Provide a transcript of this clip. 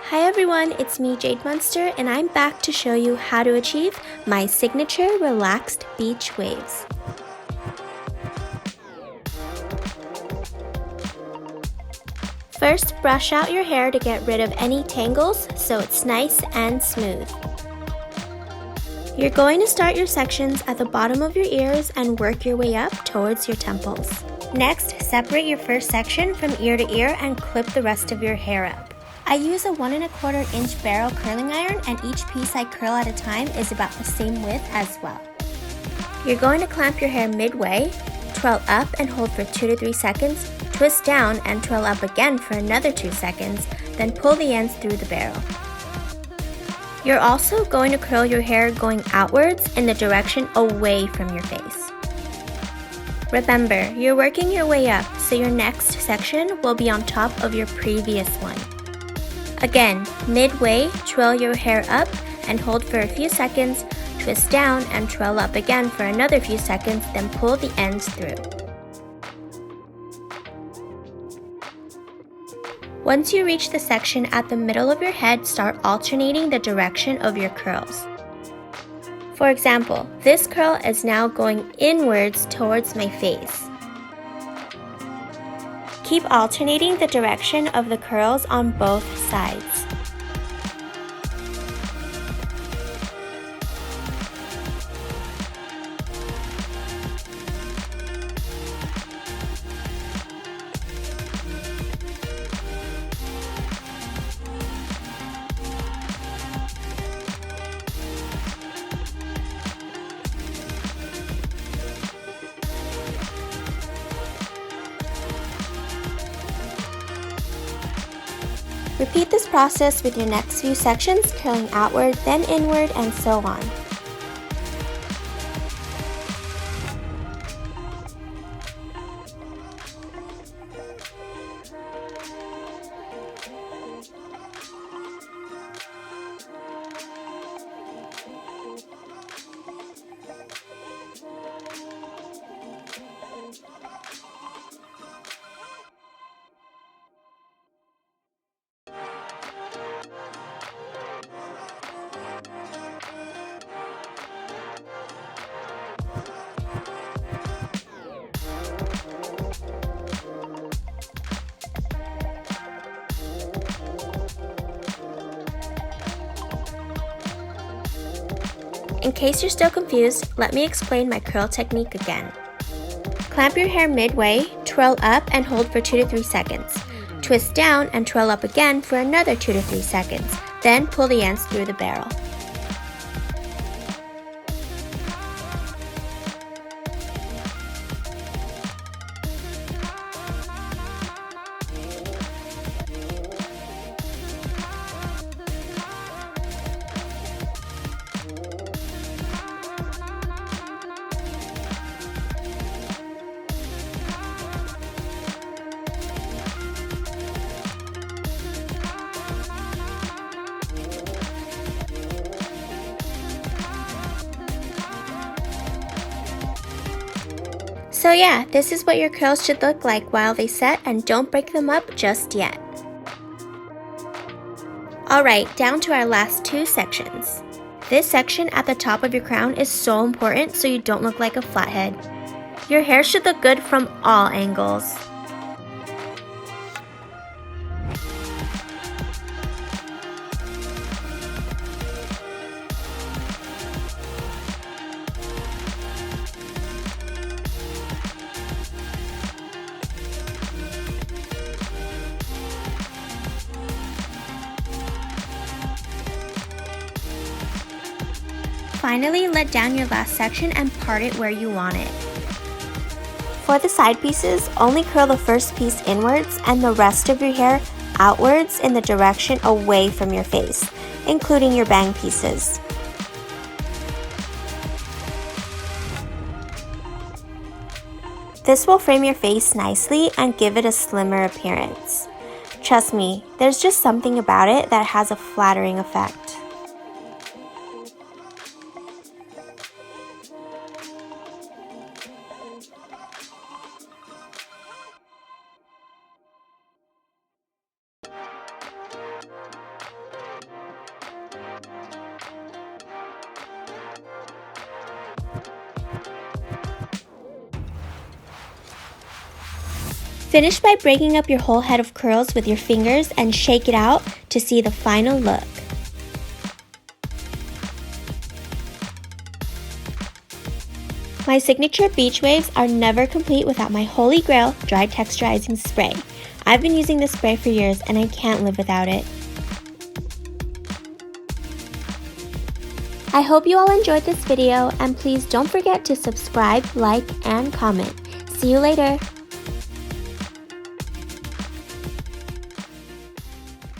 Hi everyone, it's me Jade Monster and I'm back to show you how to achieve my signature relaxed beach waves. First, brush out your hair to get rid of any tangles so it's nice and smooth. You're going to start your sections at the bottom of your ears and work your way up towards your temples. Next, separate your first section from ear to ear and clip the rest of your hair up. I use a 1 1/4 inch barrel curling iron and each piece I curl at a time is about the same width as well. You're going to clamp your hair midway, twirl up and hold for 2 to 3 seconds, twist down and twirl up again for another 2 seconds, then pull the ends through the barrel. You're also going to curl your hair going outwards in the direction away from your face. Remember, you're working your way up, so your next section will be on top of your previous one. Again, midway, twirl your hair up and hold for a few seconds, twist down and twirl up again for another few seconds, then pull the ends through. Once you reach the section at the middle of your head, start alternating the direction of your curls. For example, this curl is now going inwards towards my face. Keep alternating the direction of the curls on both sides. Repeat this process with your next few sections, curling outward, then inward, and so on. In case you're still confused, let me explain my curl technique again. Clamp your hair midway, twirl up and hold for 2 to 3 seconds. Twist down and twirl up again for another 2 to 3 seconds, then pull the ends through the barrel. So yeah, this is what your curls should look like while they set, and don't break them up just yet. Alright, down to our last 2 sections. This section at the top of your crown is so important so you don't look like a flathead. Your hair should look good from all angles. Finally, let down your last section and part it where you want it. For the side pieces, only curl the first piece inwards and the rest of your hair outwards in the direction away from your face, including your bang pieces. This will frame your face nicely and give it a slimmer appearance. Trust me, there's just something about it that has a flattering effect. Finish by breaking up your whole head of curls with your fingers and shake it out to see the final look. My signature beach waves are never complete without my holy grail dry texturizing spray. I've been using this spray for years and I can't live without it. I hope you all enjoyed this video, and please don't forget to subscribe, like, and comment. See you later!